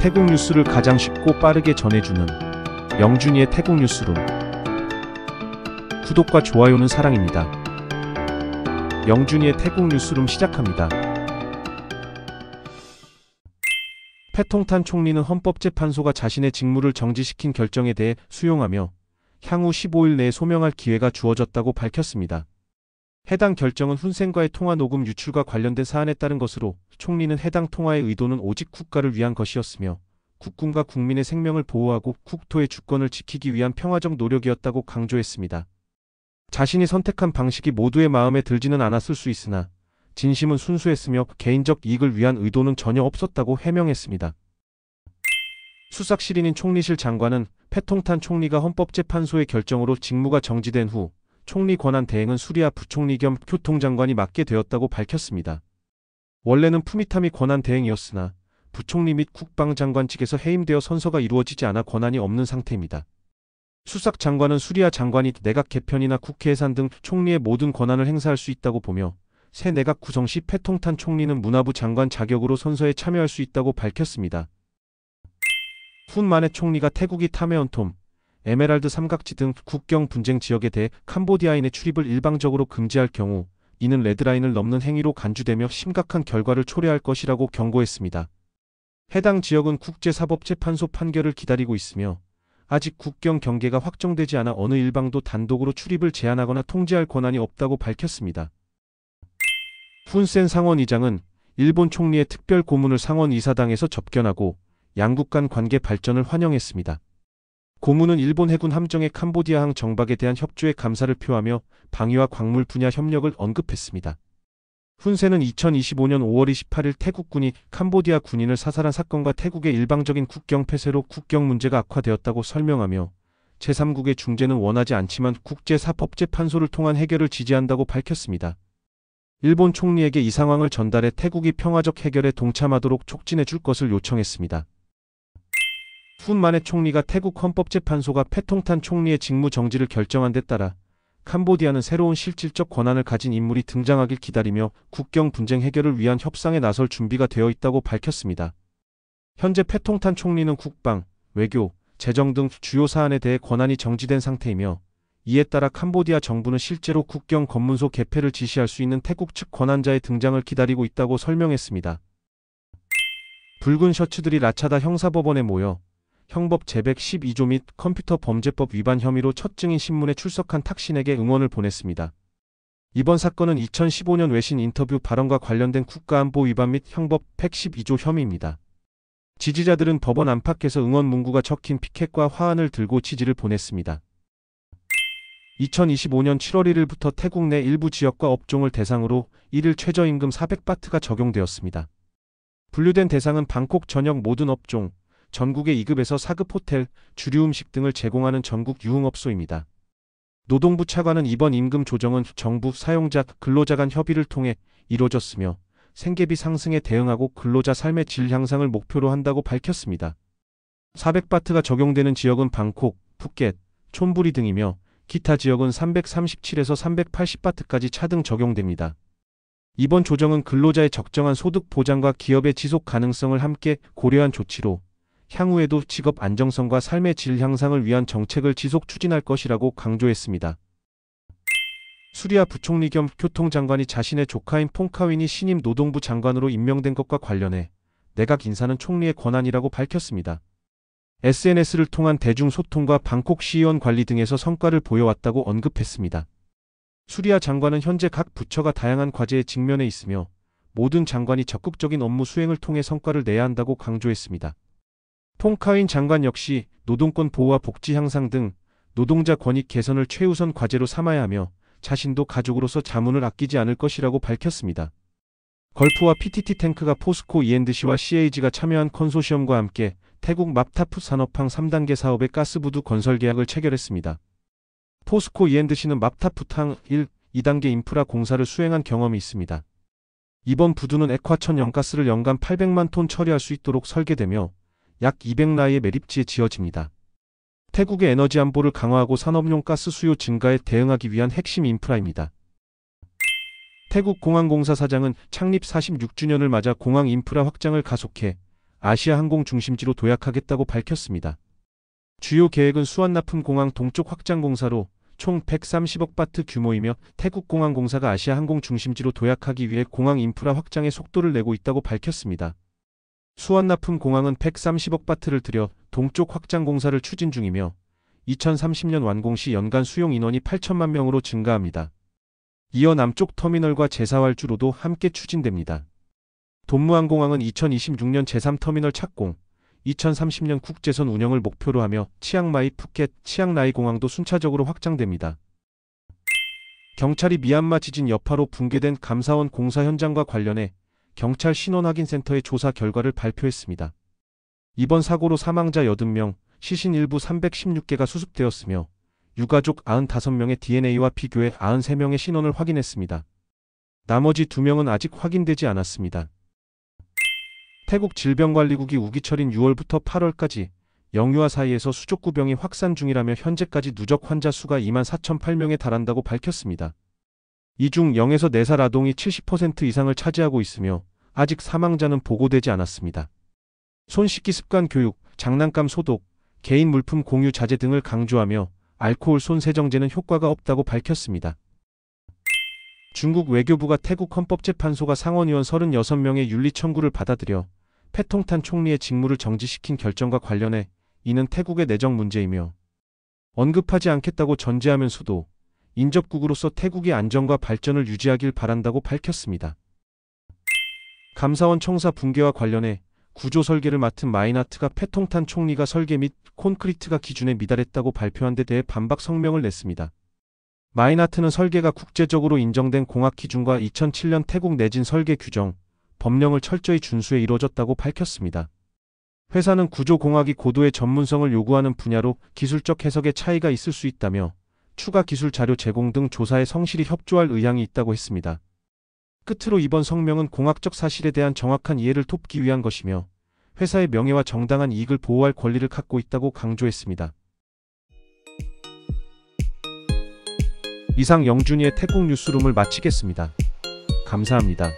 태국 뉴스를 가장 쉽고 빠르게 전해주는 영준이의 태국 뉴스룸. 구독과 좋아요는 사랑입니다. 영준이의 태국 뉴스룸 시작합니다. 패통탄 총리는 헌법재판소가 자신의 직무를 정지시킨 결정에 대해 수용하며 향후 15일 내에 소명할 기회가 주어졌다고 밝혔습니다. 해당 결정은 훈센과의 통화 녹음 유출과 관련된 사안에 따른 것으로 총리는 해당 통화의 의도는 오직 국가를 위한 것이었으며 국군과 국민의 생명을 보호하고 국토의 주권을 지키기 위한 평화적 노력이었다고 강조했습니다. 자신이 선택한 방식이 모두의 마음에 들지는 않았을 수 있으나 진심은 순수했으며 개인적 이익을 위한 의도는 전혀 없었다고 해명했습니다. 수석실인인 총리실 장관은 패통탄 총리가 헌법재판소의 결정으로 직무가 정지된 후 총리 권한 대행은 수리아 부총리 겸 교통장관이 맡게 되었다고 밝혔습니다. 원래는 푸미타미 권한 대행이었으나 부총리 및 국방장관 측에서 해임되어 선서가 이루어지지 않아 권한이 없는 상태입니다. 수석 장관은 수리아 장관이 내각 개편이나 국회 예산 등 총리의 모든 권한을 행사할 수 있다고 보며 새 내각 구성 시 패통탄 총리는 문화부 장관 자격으로 선서에 참여할 수 있다고 밝혔습니다. 훈 마넷 총리가 태국이 타메온톰, 에메랄드 삼각지 등 국경 분쟁 지역에 대해 캄보디아인의 출입을 일방적으로 금지할 경우 이는 레드라인을 넘는 행위로 간주되며 심각한 결과를 초래할 것이라고 경고했습니다. 해당 지역은 국제사법재판소 판결을 기다리고 있으며 아직 국경 경계가 확정되지 않아 어느 일방도 단독으로 출입을 제한하거나 통제할 권한이 없다고 밝혔습니다. 훈센 상원의장은 일본 총리의 특별 고문을 상원 이사당에서 접견하고 양국 간 관계 발전을 환영했습니다. 고문은 일본 해군 함정의 캄보디아항 정박에 대한 협조에 감사를 표하며 방위와 광물 분야 협력을 언급했습니다. 훈센은 2025년 5월 28일 태국군이 캄보디아 군인을 사살한 사건과 태국의 일방적인 국경 폐쇄로 국경 문제가 악화되었다고 설명하며 제3국의 중재는 원하지 않지만 국제사법재판소를 통한 해결을 지지한다고 밝혔습니다. 일본 총리에게 이 상황을 전달해 태국이 평화적 해결에 동참하도록 촉진해 줄 것을 요청했습니다. 훈 마넷 총리가 태국 헌법재판소가 패통탄 총리의 직무 정지를 결정한 데 따라 캄보디아는 새로운 실질적 권한을 가진 인물이 등장하길 기다리며 국경 분쟁 해결을 위한 협상에 나설 준비가 되어 있다고 밝혔습니다. 현재 패통탄 총리는 국방, 외교, 재정 등 주요 사안에 대해 권한이 정지된 상태이며 이에 따라 캄보디아 정부는 실제로 국경 검문소 개폐를 지시할 수 있는 태국 측 권한자의 등장을 기다리고 있다고 설명했습니다. 붉은 셔츠들이 라차다 형사법원에 모여 형법 제112조 및 컴퓨터 범죄법 위반 혐의로 첫 증인 신문에 출석한 탁신에게 응원을 보냈습니다. 이번 사건은 2015년 외신 인터뷰 발언과 관련된 국가안보 위반 및 형법 112조 혐의입니다. 지지자들은 법원 안팎에서 응원 문구가 적힌 피켓과 화환을 들고 지지를 보냈습니다. 2025년 7월 1일부터 태국 내 일부 지역과 업종을 대상으로 1일 최저임금 400바트가 적용되었습니다. 분류된 대상은 방콕 전역 모든 업종, 전국의 2급에서 4급 호텔, 주류 음식 등을 제공하는 전국 유흥업소입니다. 노동부 차관은 이번 임금 조정은 정부, 사용자, 근로자 간 협의를 통해 이루어졌으며 생계비 상승에 대응하고 근로자 삶의 질 향상을 목표로 한다고 밝혔습니다. 400바트가 적용되는 지역은 방콕, 푸켓, 촌부리 등이며 기타 지역은 337에서 380바트까지 차등 적용됩니다. 이번 조정은 근로자의 적정한 소득 보장과 기업의 지속 가능성을 함께 고려한 조치로 향후에도 직업 안정성과 삶의 질 향상을 위한 정책을 지속 추진할 것이라고 강조했습니다. 수리아 부총리 겸 교통장관이 자신의 조카인 퐁카윈이 신임 노동부 장관으로 임명된 것과 관련해 내각 인사는 총리의 권한이라고 밝혔습니다. SNS를 통한 대중소통과 방콕 시의원 관리 등에서 성과를 보여왔다고 언급했습니다. 수리아 장관은 현재 각 부처가 다양한 과제에 직면해 있으며 모든 장관이 적극적인 업무 수행을 통해 성과를 내야 한다고 강조했습니다. 퐁카윈 장관 역시 노동권 보호와 복지 향상 등 노동자 권익 개선을 최우선 과제로 삼아야 하며 자신도 가족으로서 자문을 아끼지 않을 것이라고 밝혔습니다. 걸프와 PTT 탱크가 포스코 E&C와 CAG가 참여한 컨소시엄과 함께 태국 맙타프 산업항 3단계 사업의 가스부두 건설 계약을 체결했습니다. 포스코 E&C는 맙타프탕 1, 2단계 인프라 공사를 수행한 경험이 있습니다. 이번 부두는 액화천 연가스를 연간 800만 톤 처리할 수 있도록 설계되며 약 200라이의 매립지에 지어집니다. 태국의 에너지 안보를 강화하고 산업용 가스 수요 증가에 대응하기 위한 핵심 인프라입니다. 태국공항공사 사장은 창립 46주년을 맞아 공항 인프라 확장을 가속해 아시아 항공 중심지로 도약하겠다고 밝혔습니다. 주요 계획은 수완나푼공항 동쪽 확장 공사로 총 130억 바트 규모이며 태국공항공사가 아시아 항공 중심지로 도약하기 위해 공항 인프라 확장에 속도를 내고 있다고 밝혔습니다. 수완나푼공항은 130억 바트를 들여 동쪽 확장 공사를 추진 중이며 2030년 완공 시 연간 수용 인원이 8천만 명으로 증가합니다. 이어 남쪽 터미널과 제4활주로도 함께 추진됩니다. 돈무안공항은 2026년 제3터미널 착공, 2030년 국제선 운영을 목표로 하며 치앙마이, 푸켓, 치앙라이 공항도 순차적으로 확장됩니다. 경찰이 미얀마 지진 여파로 붕괴된 감사원 공사 현장과 관련해 경찰 신원확인센터의 조사 결과를 발표했습니다. 이번 사고로 사망자 80명, 시신 일부 316개가 수습되었으며 유가족 95명의 DNA와 비교해 93명의 신원을 확인했습니다. 나머지 2명은 아직 확인되지 않았습니다. 태국 질병관리국이 우기철인 6월부터 8월까지 영유아 사이에서 수족구병이 확산 중이라며 현재까지 누적 환자 수가 24,008명에 달한다고 밝혔습니다. 이 중 0에서 4살 아동이 70% 이상을 차지하고 있으며 아직 사망자는 보고되지 않았습니다. 손 씻기 습관 교육, 장난감 소독, 개인 물품 공유 자제 등을 강조하며 알코올 손 세정제는 효과가 없다고 밝혔습니다. 중국 외교부가 태국 헌법재판소가 상원의원 36명의 윤리 청구를 받아들여 패통탄 총리의 직무를 정지시킨 결정과 관련해 이는 태국의 내정 문제이며 언급하지 않겠다고 전제하면서도 인접국으로서 태국의 안정과 발전을 유지하길 바란다고 밝혔습니다. 감사원 청사 붕괴와 관련해 구조 설계를 맡은 마이나트가 패통탄 총리가 설계 및 콘크리트가 기준에 미달했다고 발표한 데 대해 반박 성명을 냈습니다. 마이나트는 설계가 국제적으로 인정된 공학 기준과 2007년 태국 내진 설계 규정, 법령을 철저히 준수해 이루어졌다고 밝혔습니다. 회사는 구조공학이 고도의 전문성을 요구하는 분야로 기술적 해석에 차이가 있을 수 있다며 추가 기술 자료 제공 등 조사에 성실히 협조할 의향이 있다고 했습니다. 끝으로 이번 성명은 공학적 사실에 대한 정확한 이해를 돕기 위한 것이며 회사의 명예와 정당한 이익을 보호할 권리를 갖고 있다고 강조했습니다. 이상 영준이의 태국 뉴스룸을 마치겠습니다. 감사합니다.